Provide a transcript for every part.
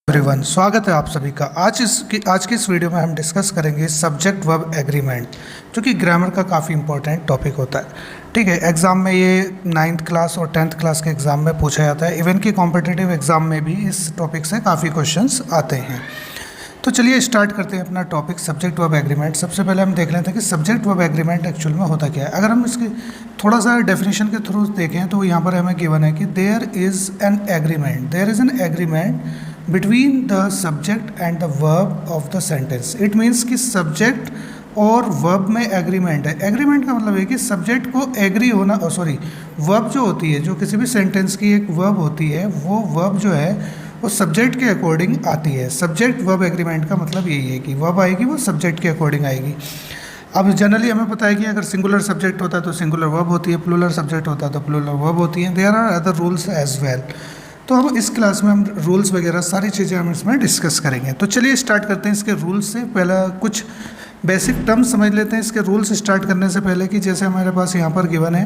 Everyone, स्वागत है आप सभी का। आज की इस वीडियो में हम डिस्कस करेंगे सब्जेक्ट वर्ब एग्रीमेंट, जो कि ग्रामर का काफ़ी इंपॉर्टेंट टॉपिक होता है। ठीक है, एग्ज़ाम में ये 9th क्लास और 10th क्लास के एग्ज़ाम में पूछा जाता है। इवन कि कॉम्पिटिटिव एग्ज़ाम में भी इस टॉपिक से काफ़ी क्वेश्चंस आते हैं। तो चलिए स्टार्ट करते हैं अपना टॉपिक सब्जेक्ट वर्ब एग्रीमेंट। सबसे पहले हम देख लेते हैं कि सब्जेक्ट वर्ब एग्रीमेंट एक्चुअल में होता क्या है। अगर हम इसकी थोड़ा सा डेफिनेशन के थ्रू देखें तो यहाँ पर हमें गिवन है कि there is an agreement between the subject and the verb of the sentence. It means कि सब्जेक्ट और वर्ब में एग्रीमेंट है। एग्रीमेंट का मतलब है कि सब्जेक्ट को एग्री होना, वर्ब जो होती है, जो किसी भी सेंटेंस की एक वर्ब होती है, वो वर्ब जो है वो सब्जेक्ट के अकॉर्डिंग आती है। सब्जेक्ट वर्ब एग्रीमेंट का मतलब यही है कि वर्ब आएगी वो सब्जेक्ट के अकॉर्डिंग आएगी। अब जनरली हमें पता है कि अगर सिंगुलर सब्जेक्ट होता है तो सिंगुलर वर्ब होती है, प्लूरल सब्जेक्ट होता है तो प्लूरल वर्ब होती है। There are other rules as well. तो हम इस क्लास में हम रूल्स वगैरह सारी चीज़ें हम इसमें डिस्कस करेंगे। तो चलिए स्टार्ट करते हैं इसके रूल्स से। पहला कुछ बेसिक टर्म्स समझ लेते हैं इसके रूल्स स्टार्ट करने से पहले, कि जैसे हमारे पास यहाँ पर गिवन है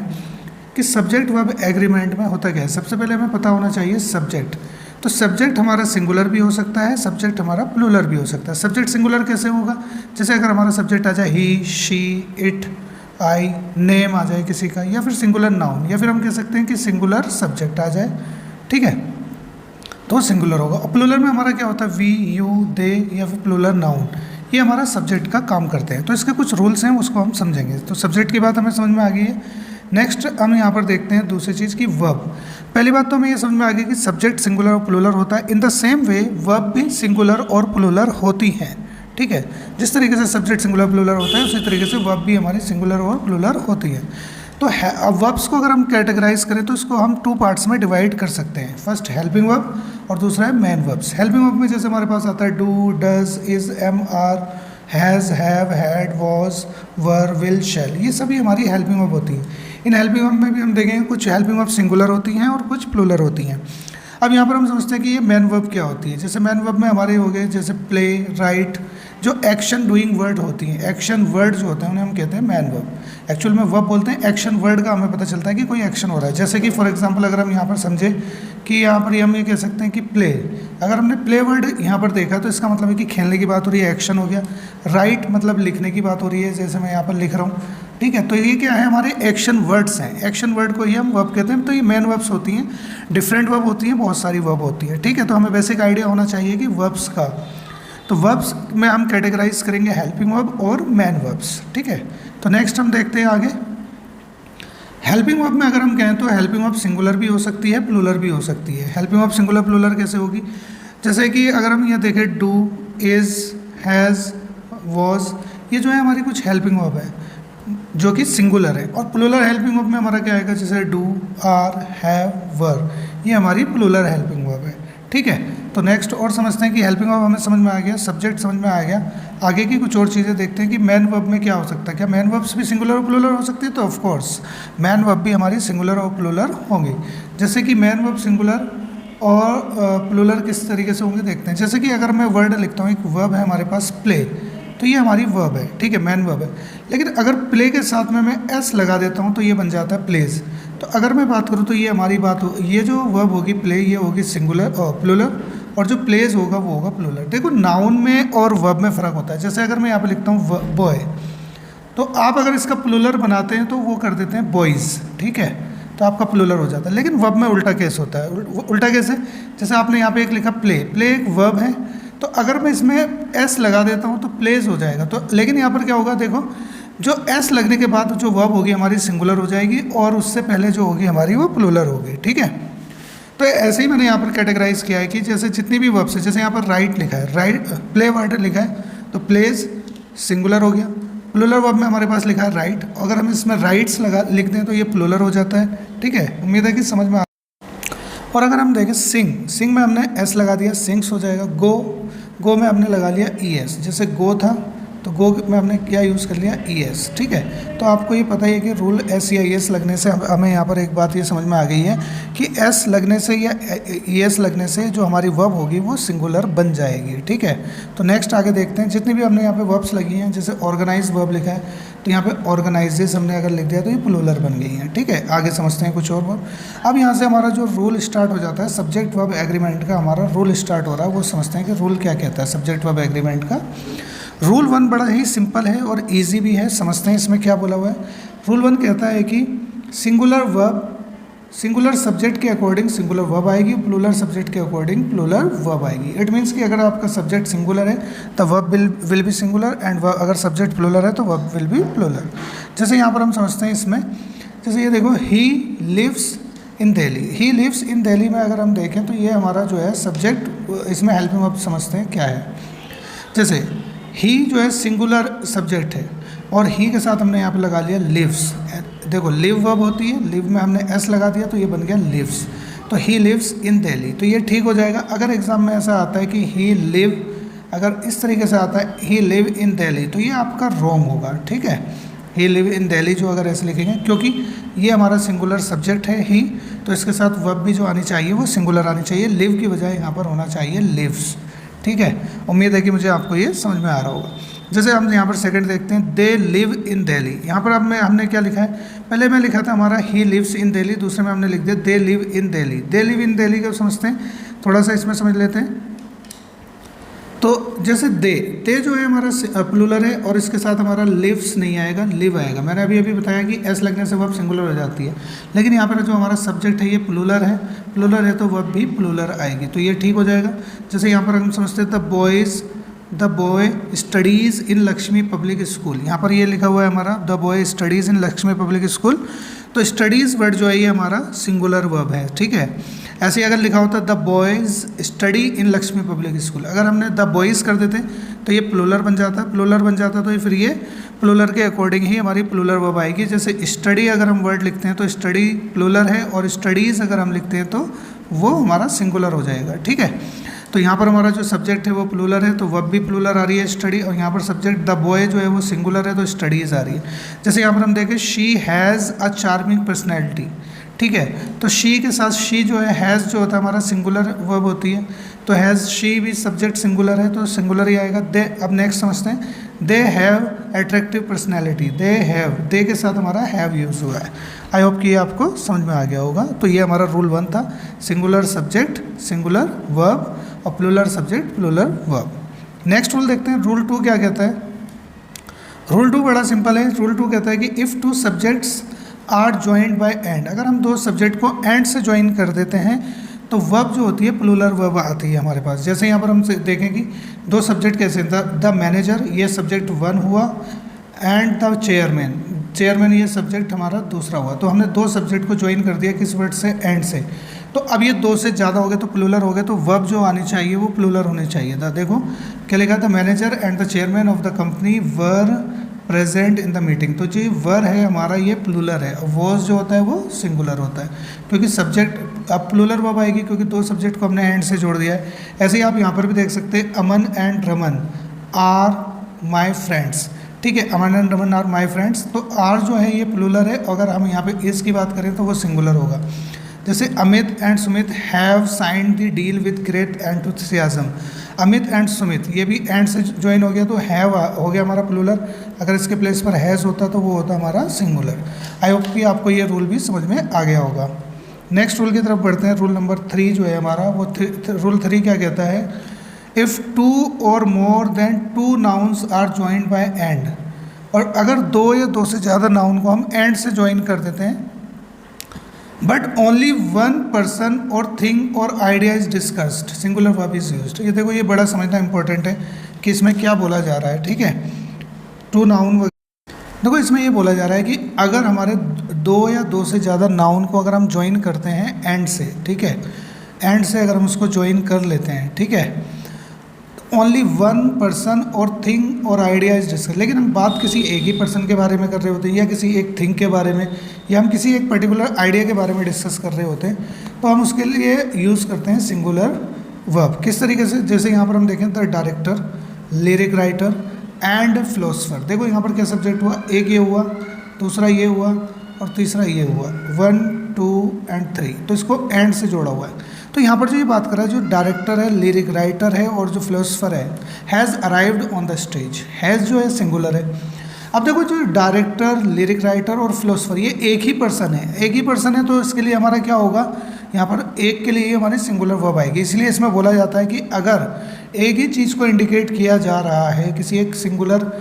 कि सब्जेक्ट वर्ब एग्रीमेंट में होता क्या है। सबसे पहले हमें पता होना चाहिए सब्जेक्ट। तो सब्जेक्ट हमारा सिंगुलर भी हो सकता है, सब्जेक्ट हमारा प्लूरल भी हो सकता है। सब्जेक्ट सिंगुलर कैसे होगा? जैसे अगर हमारा सब्जेक्ट आ जाए ही, शी, इट, आई, नेम आ जाए किसी का, या फिर सिंगुलर नाउन, या फिर हम कह सकते हैं कि सिंगुलर सब्जेक्ट आ जाए, ठीक है, तो सिंगुलर होगा। और प्लूरल में हमारा क्या होता है? वी, यू, दे, या फिर प्लूरल नाउन, ये हमारा सब्जेक्ट का काम करते हैं। तो इसके कुछ रूल्स हैं, उसको हम समझेंगे। तो सब्जेक्ट की बात हमें समझ में आ गई है। नेक्स्ट हम यहाँ पर देखते हैं दूसरी चीज़ की वर्ब। पहली बात तो हमें ये समझ में आ गई कि सब्जेक्ट सिंगुलर और प्लूरल होता है। In the same way verb भी सिंगुलर और प्लूरल होती हैं। ठीक है, जिस तरीके से सब्जेक्ट सिंगुलर प्लूरल होता है उसी तरीके से वर्ब भी हमारी सिंगुलर और प्लूरल होती है। तो अब वर्ब्स को अगर हम कैटेगराइज करें तो इसको हम 2 पार्ट्स में डिवाइड कर सकते हैं। फर्स्ट हेल्पिंग वर्ब और दूसरा है मेन वर्ब्स। हेल्पिंग वर्ब में जैसे हमारे पास आता है do, does, is, am, are, has, have, had, was, were, will, shall, ये सभी हमारी हेल्पिंग वर्ब होती है। इन हेल्पिंग वर्ब में भी हम देखेंगे कुछ हेल्पिंग वर्ब सिंगुलर होती हैं और कुछ प्लूरल होती हैं। अब यहाँ पर हम समझते हैं कि ये मेन वर्ब क्या होती है। जैसे मेन वर्ब में हमारे हो गए जैसे प्ले, राइट, जो एक्शन डूइंग वर्ड होती हैं, एक्शन वर्ड जो होते हैं उन्हें हम कहते हैं मेन वर्ब। एक्चुअल में वर्ब बोलते हैं एक्शन वर्ड का, हमें पता चलता है कि कोई एक्शन हो रहा है। जैसे कि फॉर एग्जांपल अगर हम यहाँ पर समझे कि यहाँ पर हम ये कह सकते हैं कि प्ले, अगर हमने प्ले वर्ड यहाँ पर देखा तो इसका मतलब है कि खेलने की बात हो रही है, एक्शन हो गया। राइट मतलब लिखने की बात हो रही है, जैसे मैं यहाँ पर लिख रहा हूँ, ठीक है। तो ये क्या है? हमारे एक्शन वर्ड्स हैं। एक्शन वर्ड को ही हम वर्ब कहते हैं। तो ये मेन वर्ब्स होती हैं, डिफरेंट वर्ब होती हैं, बहुत सारी वर्ब होती है, ठीक है। तो हमें बेसिक आइडिया होना चाहिए कि वर्ब्स का। तो वर्ब्स में हम कैटेगराइज करेंगे हेल्पिंग वर्ब और मेन वर्ब्स, ठीक है। तो नेक्स्ट हम देखते हैं आगे। हेल्पिंग वर्ब में अगर हम कहें तो हेल्पिंग वर्ब सिंगुलर भी हो सकती है, प्लूरल भी हो सकती है। हेल्पिंग वर्ब सिंगुलर प्लूरल कैसे होगी? जैसे कि अगर हम ये देखें डू, इज़, हैज़, वॉज, ये जो है हमारी कुछ हेल्पिंग वर्ब है जो कि सिंगुलर है। और प्लूरल हेल्पिंग वर्ब में हमारा क्या आएगा? जैसे डू, आर, हैव, वर, ये हमारी प्लूरल हेल्पिंग वर्ब है, ठीक है। तो नेक्स्ट और समझते हैं कि हेल्पिंग वर्ब हमें समझ में आ गया, सब्जेक्ट समझ में आ गया। आगे की कुछ और चीज़ें देखते हैं कि मेन वर्ब में क्या हो सकता है। क्या मेन वर्ब्स भी सिंगुलर और प्लूरल हो सकती है? तो ऑफकोर्स मेन वर्ब भी हमारी सिंगुलर और प्लूरल होंगी। जैसे कि मेन वर्ब सिंगुलर और प्लूरल किस तरीके से होंगे देखते हैं। जैसे कि अगर मैं वर्ड लिखता हूँ, एक वर्ब है हमारे पास प्ले, तो ये हमारी वर्ब है, ठीक है, मेन वर्ब है। लेकिन अगर प्ले के साथ में मैं एस लगा देता हूँ तो ये बन जाता है प्लेज। तो अगर मैं बात करूँ तो ये हमारी बात हो, ये जो वर्ब होगी प्ले, ये होगी सिंगुलर और प्लूरल, और जो प्लेज होगा वो होगा प्लूरल। देखो नाउन में और वर्ब में फ़र्क होता है। जैसे अगर मैं यहाँ पे लिखता हूँ बॉय, तो आप अगर इसका प्लूरल बनाते हैं तो वो कर देते हैं बॉयज़, ठीक है, तो आपका प्लूरल हो जाता है। लेकिन वर्ब में उल्टा केस होता है। उल्टा कैसे? जैसे आपने यहाँ पे एक लिखा प्ले, प्ले एक वर्ब है, तो अगर मैं इसमें एस लगा देता हूँ तो प्लेज हो जाएगा। तो लेकिन यहाँ पर क्या होगा? देखो, जो एस लगने के बाद जो वर्ब होगी हमारी सिंगुलर हो जाएगी, और उससे पहले जो होगी हमारी वो प्लूरल होगी, ठीक है। तो ऐसे ही मैंने यहाँ पर कैटेगराइज किया है कि जैसे जितनी भी वर्ब्स है, जैसे यहाँ पर राइट लिखा है, राइट प्ले वर्ड लिखा है, तो प्लेज सिंगुलर हो गया। प्लूरल वर्ब में हमारे पास लिखा है राइट, अगर हम इसमें राइट्स लिख दें तो ये प्लूरल हो जाता है, ठीक है। उम्मीद है कि समझ में आ। और अगर हम देखें सिंग, सिंग में हमने एस लगा दिया, सिंग्स हो जाएगा। गो, गो में हमने लगा लिया ई एस, जैसे गो था तो गो में हमने क्या यूज़ कर लिया, ES, ठीक है। तो आपको ये पता ही है कि रूल S या ES लगने से हमें यहाँ पर एक बात ये समझ में आ गई है कि S लगने से या ES लगने से जो हमारी वर्ब होगी वो सिंगुलर बन जाएगी, ठीक है। तो नेक्स्ट आगे देखते हैं, जितनी भी हमने यहाँ पे वर्ब्स लगी हैं, जैसे ऑर्गेनाइज वर्ब लिखा है तो यहाँ पे ऑर्गेनाइजेस हमने अगर लिख दिया तो ये प्लूरल बन गई हैं, ठीक है। आगे समझते हैं कुछ और वर्ब। अब यहाँ से हमारा जो रूल स्टार्ट हो जाता है सब्जेक्ट वर्ब एग्रीमेंट का, हमारा रूल स्टार्ट हो रहा है, वो समझते हैं कि रूल क्या कहता है सब्जेक्ट वर्ब एग्रीमेंट का। रूल 1 बड़ा ही सिंपल है और इजी भी है, समझते हैं इसमें क्या बोला हुआ है। रूल 1 कहता है कि सिंगुलर वर्ब सिंगुलर सब्जेक्ट के अकॉर्डिंग सिंगुलर वर्ब आएगी, प्लूरल सब्जेक्ट के अकॉर्डिंग प्लूरल वर्ब आएगी। इट मीन्स कि अगर आपका सब्जेक्ट सिंगुलर है तो verb will be singular, and अगर सब्जेक्ट प्लूरल है तो वर्ब विल बी प्लूरल। जैसे यहाँ पर हम समझते हैं इसमें, जैसे ये देखो, he lives in Delhi. He lives in Delhi में अगर हम देखें तो ये हमारा जो है सब्जेक्ट, इसमें हेल्पिंग वर्ब समझते हैं क्या है। जैसे ही जो है सिंगुलर सब्जेक्ट है और ही के साथ हमने यहाँ पे लगा लिया लिव्स। देखो लिव वर्ब होती है, लिव में हमने एस लगा दिया तो ये बन गया लिव्स। तो ही लिव्स इन दिल्ली, तो ये ठीक हो जाएगा। अगर एग्जाम में ऐसा आता है कि ही लिव, अगर इस तरीके से आता है ही लिव इन दिल्ली, तो ये आपका रॉन्ग होगा, ठीक है। ही लिव इन दिल्ली जो अगर ऐसे लिखेंगे, क्योंकि ये हमारा सिंगुलर सब्जेक्ट है ही, तो इसके साथ वर्ब भी जो आनी चाहिए वो सिंगुलर आनी चाहिए, लिव की बजाय यहाँ पर होना चाहिए लिव्स, ठीक है। उम्मीद है कि मुझे आपको ये समझ में आ रहा होगा। जैसे हम यहाँ पर सेकंड देखते हैं, दे लिव इन दिल्ली। यहाँ पर अब हमने क्या लिखा है, पहले मैं लिखा था हमारा ही लिव्स इन दिल्ली, दूसरे में हमने लिख दिया they live in Delhi. They live in Delhi को समझते हैं, थोड़ा सा इसमें समझ लेते हैं। तो जैसे दे जो है हमारा प्लूरल है और इसके साथ हमारा लिव्स नहीं आएगा, लिव आएगा। मैंने अभी बताया कि एस लगने से वर्ब सिंगुलर हो जाती है, लेकिन यहाँ पर जो हमारा सब्जेक्ट है ये प्लूरल है तो वर्ब भी प्लूरल आएगी, तो ये ठीक हो जाएगा। जैसे यहाँ पर हम समझते हैं the boy studies in Lakshmi public school. यहाँ पर ये लिखा हुआ है हमारा the boy studies in Lakshmi public school, तो स्टडीज़ वर्ड जो है ये हमारा सिंगुलर वर्ब है, ठीक है। ऐसे ही अगर लिखा होता the boys study in Lakshmi public school, अगर हमने द बॉयज़ कर देते तो ये प्लूरल बन जाता, तो फिर ये प्लूरल के अकॉर्डिंग ही हमारी प्लूरल वर्ब आएगी। जैसे स्टडी अगर हम वर्ड लिखते हैं तो स्टडी प्लूरल है, और स्टडीज़ अगर हम लिखते हैं तो वो हमारा सिंगुलर हो जाएगा, ठीक है। तो यहाँ पर हमारा जो सब्जेक्ट है वो प्लूरल है तो वर्ब भी प्लूरल आ रही है स्टडी, और यहाँ पर सब्जेक्ट द बॉय जो है वो सिंगुलर है तो स्टडीज़ आ रही है। जैसे यहाँ पर हम देखें, she has a charming personality, ठीक है। तो शी के साथ शी जो है, हैज़ जो होता है हमारा सिंगुलर वर्ब होती है, तो हैज़ शी भी सब्जेक्ट सिंगुलर है तो सिंगुलर ही आएगा। दे, अब नेक्स्ट समझते हैं, दे हैव अट्रैक्टिव पर्सनैलिटी। दे के साथ हमारा हैव यूज़ हुआ है। आई होप कि ये आपको समझ में आ गया होगा। तो ये हमारा रूल 1 था, सिंगुलर सब्जेक्ट सिंगुलर वर्ब और plural subject plural verb. Next rule देखते हैं, रूल 2 क्या कहता है। रूल 2 बड़ा सिंपल है। रूल 2 कहता है कि if two subjects are joined by and, अगर हम दो सब्जेक्ट को एंड से ज्वाइन कर देते हैं तो वर्ब जो होती है प्लूरल वर्ब आती है हमारे पास। जैसे यहाँ पर हम देखें कि दो सब्जेक्ट कैसे, द मैनेजर ये सब्जेक्ट 1 हुआ, एंड द चेयरमैन ये सब्जेक्ट हमारा दूसरा हुआ। तो हमने दो सब्जेक्ट को ज्वाइन कर दिया किस वर्ड से, एंड से। तो अब ये 2 से ज़्यादा हो गए तो प्लूरल हो गए, तो वर्ब जो आनी चाहिए वो प्लूरल होनी चाहिए था। देखो क्या लिखा था, manager and the chairman of the company were present in the meeting. तो जो वर है हमारा ये प्लूरल है, वॉज जो होता है वो सिंगुलर होता है, क्योंकि सब्जेक्ट अब प्लूरल वर्ब आएगी क्योंकि दो सब्जेक्ट को हमने एंड से जोड़ दिया है। ऐसे ही आप यहाँ पर भी देख सकते हैं, Aman and Raman are my friends, ठीक है। Aman and Raman are my friends, तो आर जो है ये प्लूरल है, अगर हम यहाँ पे इस की बात करें तो वो सिंगुलर होगा। जैसे Amit and Sumit have signed the deal with great enthusiasm. Amit and Sumit ये भी एंड से ज्वाइन हो गया तो हैव हो गया हमारा प्लूरल, अगर इसके प्लेस पर हैज़ होता तो वो होता हमारा सिंगुलर। आई होप कि आपको ये रूल भी समझ में आ गया होगा। नेक्स्ट रूल की तरफ बढ़ते हैं। रूल नंबर 3 जो है हमारा वो रूल 3 क्या कहता है, इफ़ 2 और more than 2 nouns are joined by and, और अगर 2 या 2 से ज़्यादा नाउन को हम एंड से ज्वाइन कर देते हैं, बट ओनली 1 पर्सन और थिंग और idea is discussed, singular verb is used. ये देखो ये बड़ा समझना इंपॉर्टेंट है कि इसमें क्या बोला जा रहा है, ठीक है। 2 नाउन, देखो इसमें ये बोला जा रहा है कि अगर हमारे 2 या 2 से ज़्यादा नाउन को अगर हम ज्वाइन करते हैं एंड से, ठीक है, एंड से अगर हम उसको ज्वाइन कर लेते हैं, ठीक है, ओनली 1 पर्सन और थिंग और आइडिया इज डिस्कस। लेकिन हम बात किसी एक ही पर्सन के बारे में कर रहे होते हैं, या किसी एक थिंग के बारे में, या हम किसी एक पर्टिकुलर आइडिया के बारे में डिस्कस कर रहे होते हैं, तो हम उसके लिए यूज़ करते हैं सिंगुलर वर्ब। किस तरीके से, जैसे यहाँ पर हम देखें, the director, lyric writer, and philosopher. देखो यहाँ पर क्या सब्जेक्ट हुआ, एक ये हुआ, दूसरा ये हुआ और तीसरा ये हुआ, 1 2 एंड 3, तो इसको एंड से जोड़ा हुआ है। तो यहाँ पर जो ये बात कर रहा है, जो डायरेक्टर है, लिरिक राइटर है और जो फिलोसफर है, has arrived on the stage. Has जो है सिंगुलर है। अब देखो जो डायरेक्टर, लिरिक राइटर और फिलोसफर ये एक ही पर्सन है, एक ही पर्सन है, तो इसके लिए हमारा क्या होगा, यहाँ पर एक के लिए हमारी सिंगुलर वर्ब आएगी। इसलिए इसमें बोला जाता है कि अगर एक ही चीज़ को इंडिकेट किया जा रहा है, किसी एक सिंगुलर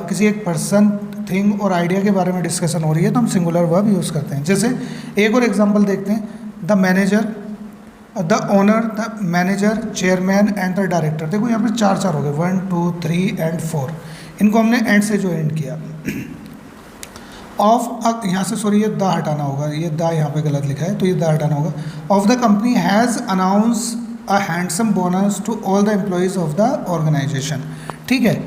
किसी एक पर्सन, थिंग और आइडिया के बारे में डिस्कशन हो रही है, तो हम सिंगुलर वर्ब यूज़ करते हैं। जैसे एक और एग्जांपल देखते हैं, the manager, the owner, the manager, chairman and the director. देखो यहाँ पर चार चार हो गए, 1 2 3 एंड 4, इनको हमने एंड से जो एंड किया। ऑफ, यहाँ से सॉरी ये द हटाना होगा, ये द यहाँ पे गलत लिखा है, तो ये द हटाना होगा। Of the company has announce a handsome bonus to all the employees of the organisation. ठीक है,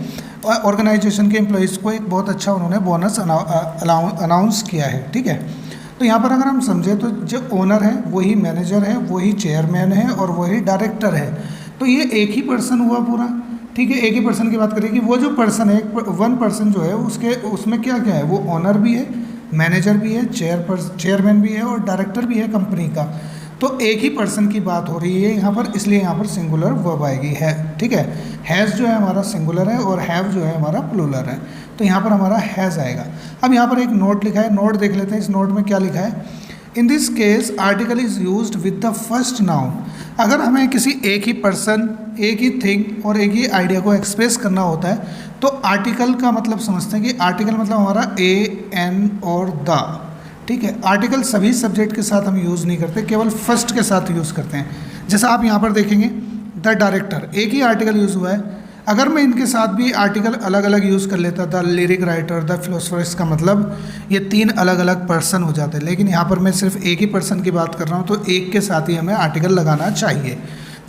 ऑर्गेनाइजेशन के एम्प्लॉयज़ को एक बहुत अच्छा उन्होंने बोनस अनाउंस किया है। ठीक है, तो यहाँ पर अगर हम समझें तो जो ओनर है वही मैनेजर है, वही चेयरमैन है और वही डायरेक्टर है, तो ये एक ही पर्सन हुआ पूरा। ठीक है, एक ही पर्सन की बात करें कि वो जो पर्सन है, वन पर्सन जो है, उसमें क्या क्या है, वो ओनर भी है, मैनेजर भी है, चेयरमैन भी है और डायरेक्टर भी है कंपनी का। तो एक ही पर्सन की बात हो रही है यहाँ पर, इसलिए यहाँ पर सिंगुलर वर्ब आएगी है। ठीक है, हैज़ जो है हमारा सिंगुलर है और हैव जो है हमारा प्लूरल है, तो यहाँ पर हमारा हैज़ आएगा। अब यहाँ पर एक नोट लिखा है, नोट देख लेते हैं। इस नोट में क्या लिखा है, in this case article is used with the first noun. अगर हमें किसी एक ही पर्सन, एक ही थिंग और एक ही आइडिया को एक्सप्रेस करना होता है, तो आर्टिकल का मतलब समझते हैं कि आर्टिकल मतलब हमारा ए, एन और द। ठीक है, आर्टिकल सभी सब्जेक्ट के साथ हम यूज़ नहीं करते, केवल फर्स्ट के साथ यूज़ करते हैं। जैसा आप यहाँ पर देखेंगे, द डायरेक्टर, एक ही आर्टिकल यूज़ हुआ है। अगर मैं इनके साथ भी आर्टिकल अलग अलग यूज़ कर लेता, the lyric writer, the philosopher, इसका मतलब ये तीन अलग अलग पर्सन हो जाते हैं। लेकिन यहाँ पर मैं सिर्फ एक ही पर्सन की बात कर रहा हूँ, तो एक के साथ ही हमें आर्टिकल लगाना चाहिए।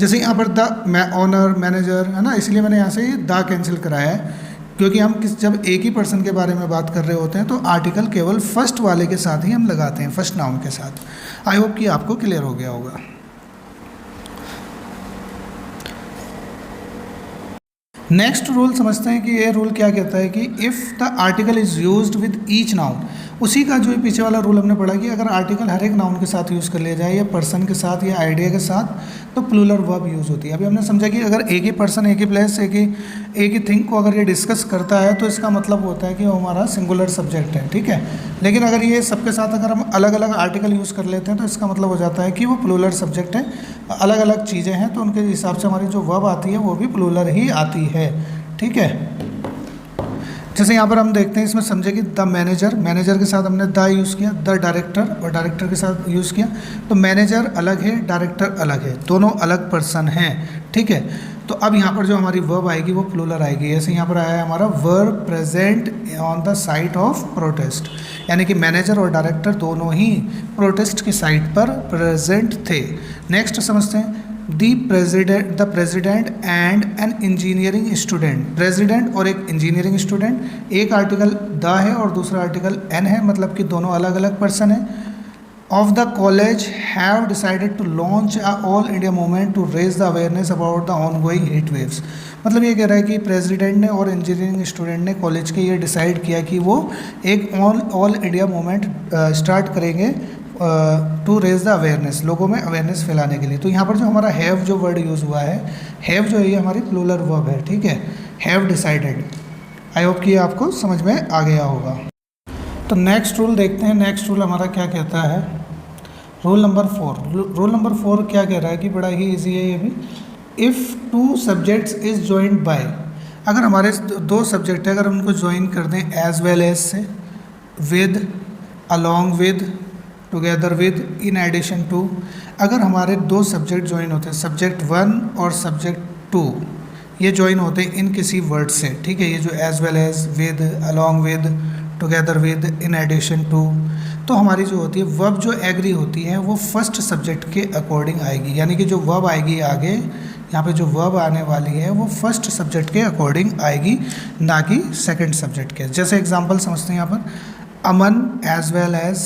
जैसे यहाँ पर द ओनर, मैनेजर है ना, इसलिए मैंने यहाँ से द कैंसिल कराया है, क्योंकि हम जब एक ही पर्सन के बारे में बात कर रहे होते हैं तो आर्टिकल केवल फर्स्ट वाले के साथ ही हम लगाते हैं, फर्स्ट नाउन के साथ। आई होप कि आपको क्लियर हो गया होगा। नेक्स्ट रूल समझते हैं कि ये रूल क्या कहता है कि if the article is used with each noun, उसी का जो पीछे वाला रूल हमने पढ़ा कि अगर आर्टिकल हर एक नाउन के साथ यूज़ कर लिया जाए, या पर्सन के साथ या आइडिया के साथ, तो प्लूरल वर्ब यूज़ होती है। अभी हमने समझा कि अगर एक ही पर्सन, एक ही प्लेस, एक ही थिंग को अगर ये डिस्कस करता है, तो इसका मतलब होता है कि वो हमारा सिंगुलर सब्जेक्ट है। ठीक है, लेकिन अगर ये सबके साथ अगर हम अलग अलग आर्टिकल यूज़ कर लेते हैं, तो इसका मतलब हो जाता है कि वो प्लूरल सब्जेक्ट है, अलग अलग चीज़ें हैं, तो उनके हिसाब से हमारी जो वर्ब आती है वो भी प्लूरल ही आती है। ठीक है, जैसे यहाँ पर हम देखते हैं, इसमें समझे कि द मैनेजर, मैनेजर के साथ हमने द यूज़ किया, द डायरेक्टर और डायरेक्टर के साथ यूज़ किया, तो मैनेजर अलग है, डायरेक्टर अलग है, दोनों अलग पर्सन हैं। ठीक है, तो अब यहाँ पर जो हमारी वर्ब आएगी वो प्लूरल आएगी। जैसे यहाँ पर आया है हमारा verb present on the site of protest, यानी कि मैनेजर और डायरेक्टर दोनों ही प्रोटेस्ट की साइट पर प्रेजेंट थे। नेक्स्ट समझते हैं, the president and an engineering student. President और एक इंजीनियरिंग स्टूडेंट, एक आर्टिकल द है और दूसरा आर्टिकल एन है, मतलब कि दोनों अलग अलग पर्सन हैं। Of the college have decided to launch a all India movement to raise the awareness about the ongoing heat waves. मतलब ये कह रहा है कि प्रेसिडेंट ने और इंजीनियरिंग स्टूडेंट ने कॉलेज के ये डिसाइड किया कि वो एक ऑल इंडिया मूवमेंट स्टार्ट करेंगे टू रेज द अवेयरनेस, लोगों में अवेयरनेस फैलाने के लिए। तो यहाँ पर जो हमारा हैव जो वर्ड यूज़ हुआ है, हैव जो है ये हमारी प्लूरल वर्ब है। ठीक है, हैव डिसाइडेड। आई होप कि आपको समझ में आ गया होगा। तो नेक्स्ट रूल देखते हैं, नेक्स्ट रूल हमारा क्या कहता है, रूल नंबर 4। रूल नंबर 4 क्या कह रहा है कि बड़ा ही ईजी है ये भी। If two subjects is joined by, अगर हमारे दो सब्जेक्ट है, अगर उनको ज्वाइन कर दें एज वेल एज से, with, along with, together with, in addition to, अगर हमारे दो सब्जेक्ट ज्वाइन होते हैं, सब्जेक्ट 1 और सब्जेक्ट 2, ये ज्वाइन होते हैं इन किसी वर्ड से। ठीक है, ये जो as well as, with, along with, together with, in addition to, तो हमारी जो होती है वर्ब जो एग्री होती है वो फर्स्ट सब्जेक्ट के अकॉर्डिंग आएगी, यानी कि जो वर्ब आएगी आगे, यहाँ पे जो वर्ब आने वाली है वो फर्स्ट सब्जेक्ट के अकॉर्डिंग आएगी, ना कि सेकंड सब्जेक्ट के। जैसे एग्जांपल समझते हैं यहाँ पर, Aman as well as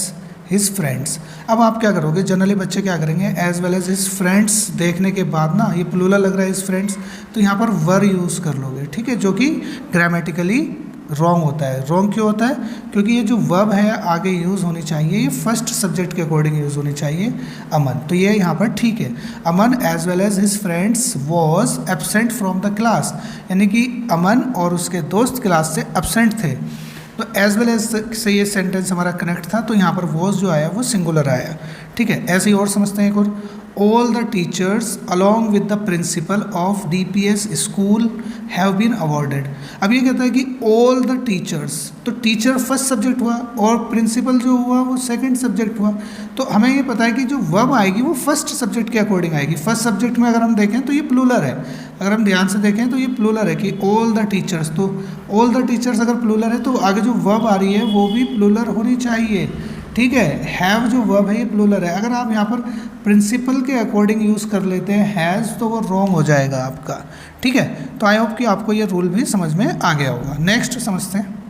his friends. अब आप क्या करोगे, जनरली बच्चे क्या करेंगे, as well as his friends देखने के बाद ना, ये प्लूरल लग रहा है हिज फ्रेंड्स, तो यहाँ पर वर यूज़ कर लोगे, ठीक है, जो कि ग्रामेटिकली रॉन्ग होता है। रॉन्ग क्यों होता है, क्योंकि ये जो वर्ब है आगे यूज़ होनी चाहिए, ये फर्स्ट सब्जेक्ट के अकॉर्डिंग यूज़ होनी चाहिए, अमन। तो ये यहाँ पर ठीक है, Aman as well as his friends was absent from the class, यानी कि अमन और उसके दोस्त क्लास से एबसेंट थे। तो एज वेल एज से ये सेंटेंस हमारा कनेक्ट था, तो यहाँ पर वॉज जो आया वो सिंगुलर आया, ठीक है। ऐसे ही और समझते हैं एक और, all the teachers along with the principal of DPS school have been awarded. अब ये कहता है कि ऑल द टीचर्स, तो टीचर फर्स्ट सब्जेक्ट हुआ और प्रिंसिपल जो हुआ वो सेकंड सब्जेक्ट हुआ। तो हमें ये पता है कि जो वर्ब आएगी वो फर्स्ट सब्जेक्ट के अकॉर्डिंग आएगी। फर्स्ट सब्जेक्ट में अगर हम देखें तो ये प्लूरल है, अगर हम ध्यान से देखें तो ये प्लूरल है कि ऑल द टीचर्स, तो ऑल द टीचर्स अगर प्लूरल है तो आगे जो वर्ब आ रही है वो भी प्लूरल होनी चाहिए, ठीक है। हैव जो वर्ब है ये प्लूरल है। अगर आप यहाँ पर प्रिंसिपल के अकॉर्डिंग यूज़ कर लेते हैं हैज़, तो वो रॉन्ग हो जाएगा आपका, ठीक है। तो आई होप कि आपको ये रूल भी समझ में आ गया होगा। नेक्स्ट समझते हैं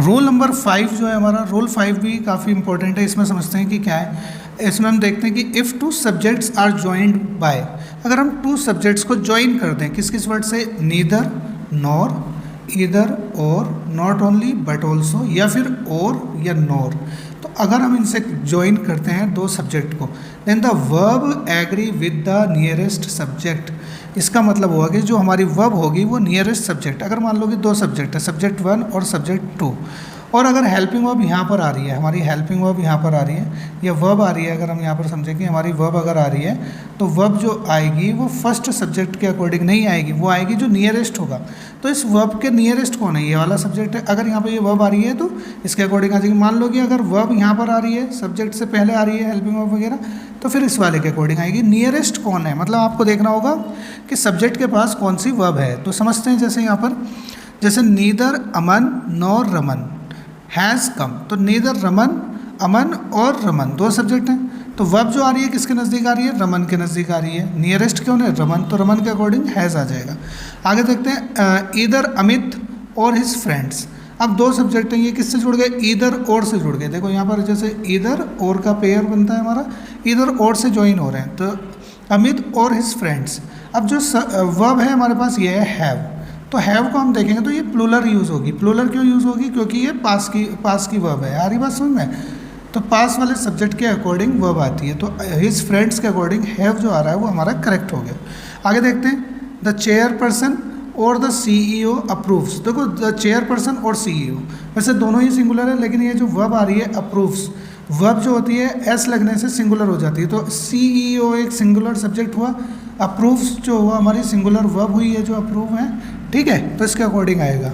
रूल नंबर 5 जो है हमारा, रूल 5 भी काफ़ी इंपॉर्टेंट है। इसमें समझते हैं कि क्या है। इसमें हम देखते हैं कि if two subjects are joined by, अगर हम टू सब्जेक्ट्स को ज्वाइन कर दें किस किस वर्ड से, नीदर नॉर, ईदर और, नॉट ओनली बट ऑल्सो, या फिर और या नॉर, तो अगर हम इनसे ज्वाइन करते हैं दो सब्जेक्ट को, then the verb agree with the nearest subject. इसका मतलब हुआ कि जो हमारी वर्ब होगी वो नियरेस्ट सब्जेक्ट, अगर मान लो कि दो सब्जेक्ट है, सब्जेक्ट 1 और सब्जेक्ट 2, और अगर हेल्पिंग वर्ब यहाँ पर आ रही है, हमारी हेल्पिंग वर्ब यहाँ पर आ रही है, या वर्ब आ रही है, अगर हम यहाँ पर समझें कि हमारी वर्ब अगर आ रही है तो वर्ब जो आएगी वो फर्स्ट सब्जेक्ट के अकॉर्डिंग नहीं आएगी, वो आएगी जो नियरेस्ट होगा। तो इस वर्ब के नियरेस्ट कौन है, ये वाला सब्जेक्ट है। अगर यहाँ पर ये वर्ब आ रही है तो इसके अकॉर्डिंग आ जाएगी। मान लो कि अगर वर्ब यहाँ पर आ रही है, सब्जेक्ट से पहले आ रही है हेल्पिंग वर्ब वगैरह, तो फिर इस वाले के अकॉर्डिंग आएगी। नियरेस्ट कौन है, मतलब आपको देखना होगा कि सब्जेक्ट के पास कौन सी वर्ब है। तो समझते हैं जैसे यहाँ पर, जैसे neither Aman nor Raman has come, तो नीदर रमन, अमन और रमन दो सब्जेक्ट हैं, तो वर्ब जो आ रही है किसके नज़दीक आ रही है, रमन के नज़दीक आ रही है। नियरेस्ट कौन है, रमन, तो रमन के अकॉर्डिंग हैज़ आ जाएगा। आगे देखते हैं ईदर अमित और हिज फ्रेंड्स। अब दो सब्जेक्ट हैं, ये किससे जुड़ गए, ईदर और से जुड़ गए। देखो यहाँ पर जैसे ईदर और का पेयर बनता है हमारा, ईदर और से ज्वाइन हो रहे हैं, तो अमित और हिज फ्रेंड्स। अब जो वर्ब है हमारे पास ये है हैव, तो हैव को हम देखेंगे तो ये प्लूरल यूज़ होगी। प्लूरल क्यों यूज़ होगी, क्योंकि ये पास की वर्ब है। आ रही बात समझ में, तो पास वाले सब्जेक्ट के अकॉर्डिंग वर्ब आती है, तो हिज फ्रेंड्स के अकॉर्डिंग हैव जो आ रहा है वो हमारा करेक्ट हो गया। आगे देखते हैं द चेयरपर्सन और द CEO अप्रूव्स। देखो द चेयरपर्सन और CEO वैसे दोनों ही सिंगुलर है, लेकिन ये जो वर्ब आ रही है अप्रूव्स, वर्ब जो होती है एस लगने से सिंगुलर हो जाती है, तो CEO एक सिंगुलर सब्जेक्ट हुआ, अप्रूव्स जो हुआ हमारी सिंगुलर वर्ब हुई है जो अप्रूव है, ठीक है, तो इसके अकॉर्डिंग आएगा।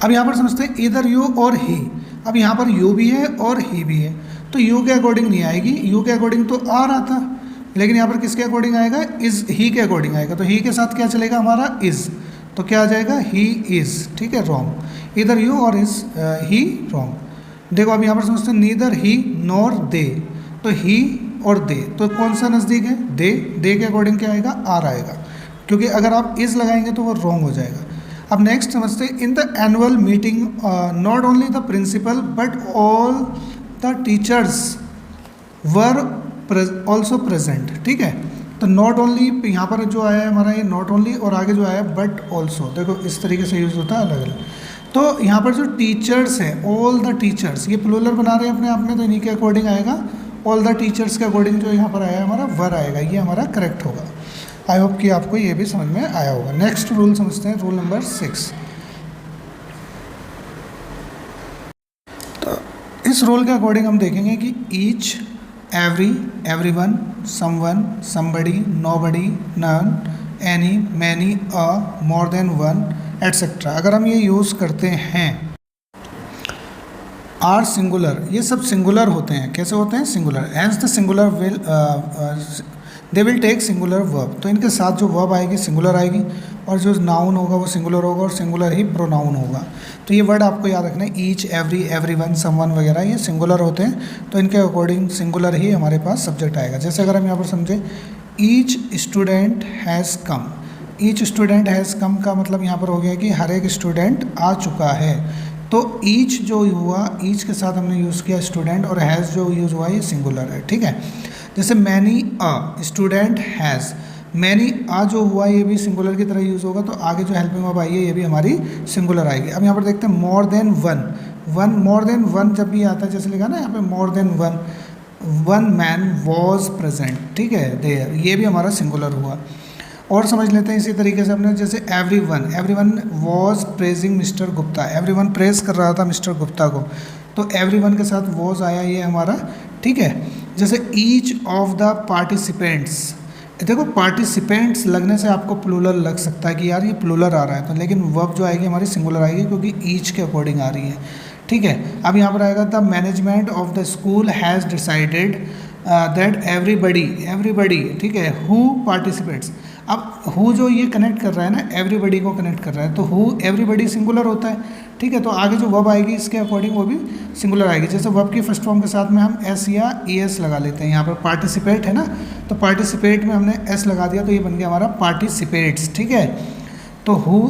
अब यहाँ पर समझते हैं इधर यू और ही। अब यहाँ पर यू भी है और ही भी है, तो यू के अकॉर्डिंग नहीं आएगी, यू के अकॉर्डिंग तो आ रहा था, लेकिन यहाँ पर किसके अकॉर्डिंग आएगा, इज़, ही के अकॉर्डिंग आएगा। तो ही के साथ क्या चलेगा हमारा, इज़, तो क्या आ जाएगा, ही इज़, ठीक है, रॉन्ग। इधर यू और इज़, ही रॉन्ग। देखो अब यहाँ पर समझते हैं नीदर ही नॉर दे, तो ही और दे, तो कौन सा नज़दीक है, दे के अकॉर्डिंग क्या आएगा, आर आएगा, क्योंकि अगर आप इज़ लगाएंगे तो वो रॉन्ग हो जाएगा। अब नेक्स्ट समझते हैं in the annual meeting not only the principal but all the teachers were also present, ठीक है। तो नॉट ओनली यहाँ पर जो आया है हमारा ये नॉट ओनली, और आगे जो आया है बट ऑल्सो, देखो इस तरीके से यूज़ होता है अलग अलग। तो यहाँ पर जो टीचर्स हैं, ऑल द टीचर्स, ये प्लूरल बना रहे हैं अपने आप में, तो इन्हीं के अकॉर्डिंग आएगा। ऑल द टीचर्स के अकॉर्डिंग जो यहाँ पर आया है हमारा वर आएगा, ये हमारा करेक्ट होगा। आई होप कि आपको ये भी समझ में आया होगा। नेक्स्ट रूल समझते हैं, रूल नंबर 6। तो इस रूल के अकॉर्डिंग हम देखेंगे कि each, every, everyone, someone, somebody, nobody, none, any, many, a, more than one, etcetera. अगर हम ये यूज़ करते हैं, आर सिंगुलर, ये सब सिंगुलर होते हैं। कैसे होते हैं, singular, hence the singular will they will take singular verb. तो इनके साथ जो वर्ब आएगी सिंगुलर आएगी, और जो नाउन होगा वो सिंगुलर होगा, और सिंगुलर ही प्रोनाउन होगा। तो ये वर्ड आपको याद रखना है, ईच, एवरी, एवरीवन, समवन वगैरह, ये सिंगुलर होते हैं, तो इनके अकॉर्डिंग सिंगुलर ही हमारे पास सब्जेक्ट आएगा। जैसे अगर हम यहाँ पर समझें each student has come, each student has come का मतलब यहाँ पर हो गया कि हर एक स्टूडेंट आ चुका है, तो ईच जो हुआ, ईच के साथ हमने यूज़ किया स्टूडेंट, और हैज़ जो यूज़ हुआ ये सिंगुलर है, ठीक है। जैसे many a student has, many a जो हुआ ये भी सिंगुलर की तरह यूज़ होगा, तो आगे जो हेल्पिंग वर्ब आई है ये भी हमारी सिंगुलर आएगी। अब यहाँ पर देखते हैं मोर than one, one more than one जब भी आता है, जैसे लिखा ना यहाँ पे मोर than one, one man was present, ठीक है, देयर, ये भी हमारा सिंगुलर हुआ। और समझ लेते हैं इसी तरीके से अपने, जैसे every one was praising mister Gupta, every one praise कर रहा था मिस्टर गुप्ता को, तो एवरी वन के साथ वॉज आया ये हमारा, ठीक है। जैसे ईच ऑफ द पार्टिसिपेंट्स, देखो पार्टिसिपेंट्स लगने से आपको प्लूरल लग सकता है कि यार ये प्लूरल आ रहा है, तो लेकिन वर्ब जो आएगी हमारी सिंगुलर आएगी क्योंकि ईच के अकॉर्डिंग आ रही है, ठीक है। अब यहाँ पर आएगा the management of the school has decided that everybody, ठीक है, हु पार्टिसिपेट्स। अब हु जो ये कनेक्ट कर रहा है ना, एवरीबडी को कनेक्ट कर रहा है, तो हु एवरीबडी सिंगुलर होता है, ठीक है। तो आगे जो वर्ब आएगी इसके अकॉर्डिंग वो भी सिंगुलर आएगी। जैसे वर्ब की फर्स्ट फॉर्म के साथ में हम एस या ई एस लगा लेते हैं, यहाँ पर पार्टिसिपेट है ना, तो पार्टिसिपेट में हमने एस लगा दिया तो ये बन गया हमारा पार्टिसिपेट्स, ठीक है। तो हु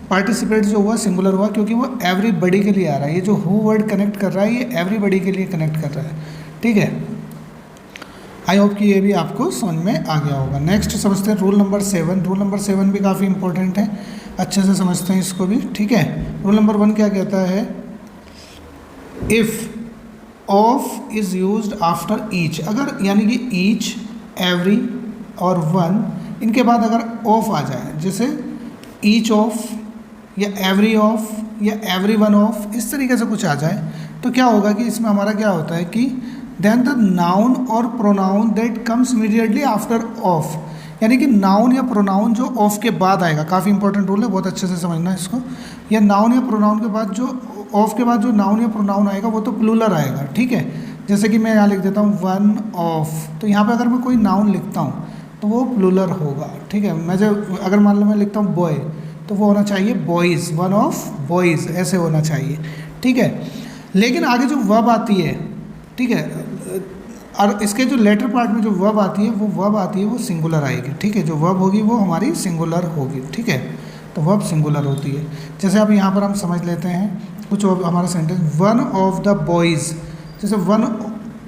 पार्टिसिपेट जो हुआ सिंगुलर हुआ क्योंकि वो एवरीबडी के लिए आ रहा है, ये जो हु वर्ड कनेक्ट कर रहा है ये एवरीबडी के लिए कनेक्ट कर रहा है, ठीक है। आई होप कि ये भी आपको समझ में आ गया होगा। नेक्स्ट समझते हैं रूल नंबर 7। रूल नंबर 7 भी काफ़ी इंपॉर्टेंट है, अच्छे से समझते हैं इसको भी, ठीक है। रूल नंबर 1 क्या कहता है, if of is used after each, अगर यानी कि ईच, एवरी और वन इनके बाद अगर ऑफ आ जाए, जैसे ईच ऑफ या एवरी ऑफ या एवरी वन ऑफ, इस तरीके से कुछ आ जाए, तो क्या होगा कि इसमें हमारा क्या होता है कि देन द नाउन और pronoun that comes immediately after of, यानी कि नाउन या प्रोनाउन जो ऑफ के बाद आएगा, काफ़ी इंपॉर्टेंट रूल है, बहुत अच्छे से समझना है इसको। या नाउन या प्रोनाउन के बाद जो ऑफ के बाद जो नाउन या प्रोनाउन आएगा वो तो प्लूरल आएगा, ठीक है। जैसे कि मैं यहाँ लिख देता हूँ वन ऑफ, तो यहाँ पे अगर मैं कोई नाउन लिखता हूँ तो वो प्लूरल होगा, ठीक है। मैं जब अगर मान लो मैं लिखता हूँ बॉय, तो वो होना चाहिए बॉयज़, वन ऑफ बॉयज़, ऐसे होना चाहिए, ठीक है। लेकिन आगे जो वर्ब आती है, ठीक है, और इसके जो लेटर पार्ट में जो वर्ब आती है वो सिंगुलर आएगी, ठीक है। जो वर्ब होगी वो हमारी सिंगुलर होगी, ठीक है। तो वर्ब सिंगुलर होती है। जैसे अब यहाँ पर हम समझ लेते हैं कुछ हमारा sentence, one of the boys, जैसे वन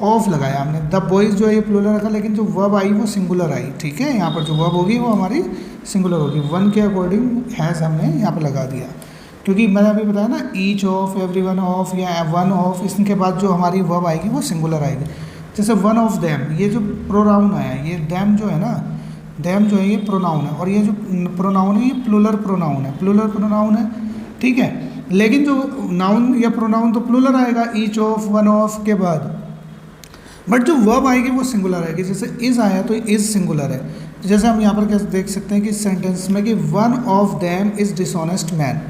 ऑफ लगाया हमने, द बॉयज़ जो है ये प्लूरल रखा, लेकिन जो वर्ब आई वो सिंगुलर आई, ठीक है। यहाँ पर जो वर्ब होगी वो हमारी सिंगुलर होगी, वन के अकॉर्डिंग हैज़ हमने यहाँ पर लगा दिया, क्योंकि मैंने अभी बताया ना each of, every one of या वन ऑफ, इसके बाद जो हमारी वर्ब आएगी वो सिंगुलर आएगी। जैसे वन ऑफ देम, ये जो प्रोनाउन आया, ये देम जो है ना, देम जो है ये प्रोनाउन है, और ये जो प्रोनाउन है ये प्लूरल प्रोनाउन है, ठीक है। लेकिन जो नाउन या प्रोनाउन तो प्लूरल आएगा ईच ऑफ, वन ऑफ के बाद, बट जो वर्ब आएगी वो सिंगुलर आएगी। जैसे इज़ आया तो इज़ सिंगुलर है। जैसे हम यहाँ पर क्या देख सकते हैं कि इस सेंटेंस में कि one of them is dishonest man.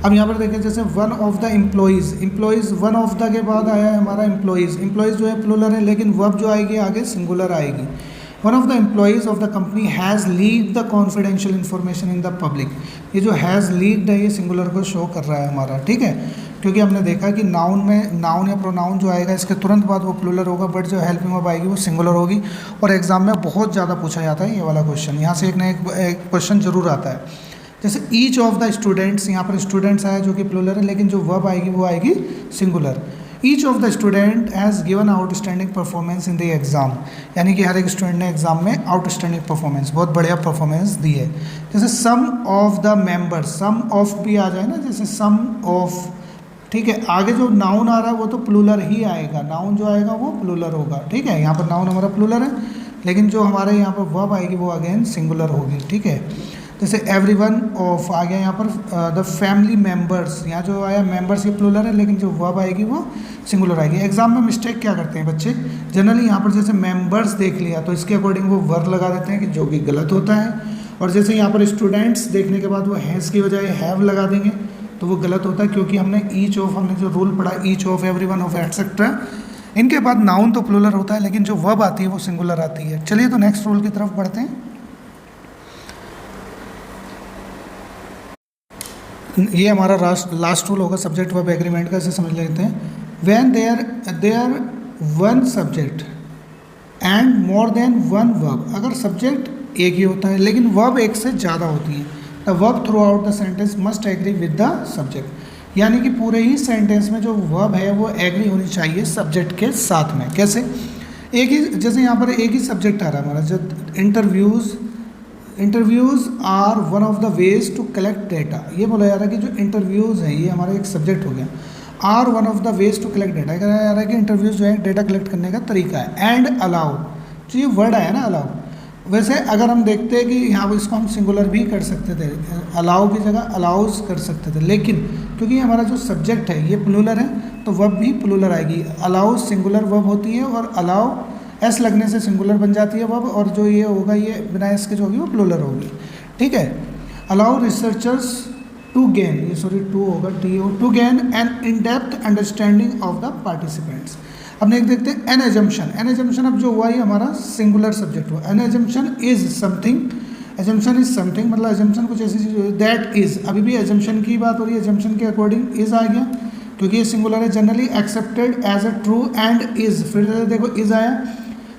अब यहाँ पर देखें, जैसे one of the employees, one of the के बाद आया है हमारा एम्प्लॉयज़ जो है प्लूरल है, लेकिन वर्ब जो आएगी आगे सिंगुलर आएगी। One of the employees of the company has leaked the confidential information in the public, ये जो हैज़ लीक्ड है ये सिंगुलर को शो कर रहा है हमारा, ठीक है। क्योंकि हमने देखा कि नाउन में नाउन या प्रोनाउन जो आएगा इसके तुरंत बाद वो प्लूरल होगा, बट जो हेल्पिंग वर्ब आएगी वो सिंगुलर होगी। और एग्जाम में बहुत ज़्यादा पूछा जाता है ये वाला क्वेश्चन, यहाँ से एक ना एक क्वेश्चन जरूर आता है। जैसे ईच ऑफ द स्टूडेंट्स, यहाँ पर स्टूडेंट्स आया जो कि प्लूरल है, लेकिन जो वर्ब आएगी वो आएगी singular. Each of the student has given outstanding performance in the exam, यानी कि हर एक स्टूडेंट ने एग्जाम में आउटस्टैंडिंग परफॉर्मेंस, बहुत बढ़िया परफॉर्मेंस दी है। जैसे some of the members, some of भी आ जाए ना, जैसे सम ऑफ, ठीक है। आगे जो नाउन आ रहा है वो तो प्लूरल ही आएगा, नाउन जो आएगा वो प्लूरल होगा, ठीक है। यहाँ पर नाउन हमारा प्लूरल है, लेकिन जो हमारे यहाँ पर वर्ब आएगी वो अगेन सिंगुलर होगी, ठीक है। जैसे एवरी वन ऑफ आ गया यहाँ पर, द फैमिली मेम्बर्स, यहाँ जो आया मेम्बर्स ये प्लूरल है, लेकिन जो वर्ब आएगी वो सिंगुलर आएगी। एग्जाम में मिस्टेक क्या करते हैं बच्चे, जनरली यहाँ पर जैसे मेम्बर्स देख लिया तो इसके अकॉर्डिंग वो वर्ब लगा देते हैं, कि जो कि गलत होता है। और जैसे यहाँ पर स्टूडेंट्स देखने के बाद वो हैज़ की बजाय हैव लगा देंगे तो वो गलत होता है, क्योंकि हमने ईच ऑफ, हमने जो रूल पढ़ा each of, every one of etcetera, इनके बाद नाउन तो प्लूरल होता है, लेकिन जो वर्ब आती है वो सिंगुलर आती है। चलिए तो नेक्स्ट रूल की तरफ बढ़ते हैं। ये हमारा लास्ट रूल होगा सब्जेक्ट वर्ब एग्रीमेंट का, इसे समझ लेते हैं। When there one subject and more than one verb, अगर सब्जेक्ट एक ही होता है लेकिन वर्ब एक से ज़्यादा होती है, the verb throughout the sentence must agree with the subject. यानी कि पूरे ही सेंटेंस में जो वर्ब है वो एग्री होनी चाहिए सब्जेक्ट के साथ में। कैसे? एक ही, जैसे यहाँ पर एक ही सब्जेक्ट आ रहा है हमारा, जो interviews are one of the ways to collect data. ये बोला जा रहा है कि जो इंटरव्यूज़ है ये हमारा एक सब्जेक्ट हो गया, are one of the ways to collect data, कहा जा रहा है कि इंटरव्यूज़ जो है डेटा कलेक्ट करने का तरीका है। एंड अलाउ, जो ये वर्ड आया ना अलाउ, वैसे अगर हम देखते हैं कि यहाँ पर इसको हम सिंगुलर भी कर सकते थे, अलाउ की जगह अलाउज कर सकते थे, लेकिन क्योंकि हमारा जो सब्जेक्ट है ये प्लूरल है तो वर्ब भी प्लूरल आएगी। अलाउ सिंगुलर वर्ब होती है और अलाउ एस लगने से सिंगुलर बन जाती है वर्ब, और जो ये होगा ये बिना एस के जो होगी वो प्लूरल होगी। ठीक है। अलाउ रिसर्चर्स टू गेन, ये सॉरी टू होगा T O, to gain an in depth understanding of the participants. अब एक देखते हैं एन एजम्पशन। एन एजम्पशन अब जो हुआ ये हमारा सिंगुलर सब्जेक्ट हुआ। N assumption is something, assumption is something मतलब एजम्पन कुछ ऐसी चीज़ दैट इज, अभी भी एजम्पन की बात हो रही है, एजम्पन के अकॉर्डिंग इज आ गया क्योंकि ये सिंगुलर है। Generally accepted as a true and is, फिर देखो इज आया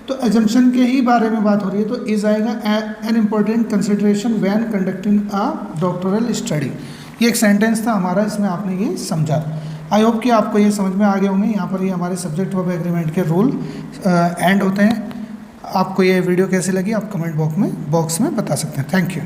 तो एजम्पन के ही बारे में बात हो रही है तो इज आएगा। An important consideration when conducting a doctoral study, ये एक सेंटेंस था हमारा, इसमें आपने ये समझा। आई होप कि आपको ये समझ में आ गए होंगे। यहाँ पर ये हमारे सब्जेक्ट वर्ब एग्रीमेंट के रूल एंड होते हैं। आपको ये वीडियो कैसी लगी आप कमेंट बॉक्स में बता सकते हैं। Thank you.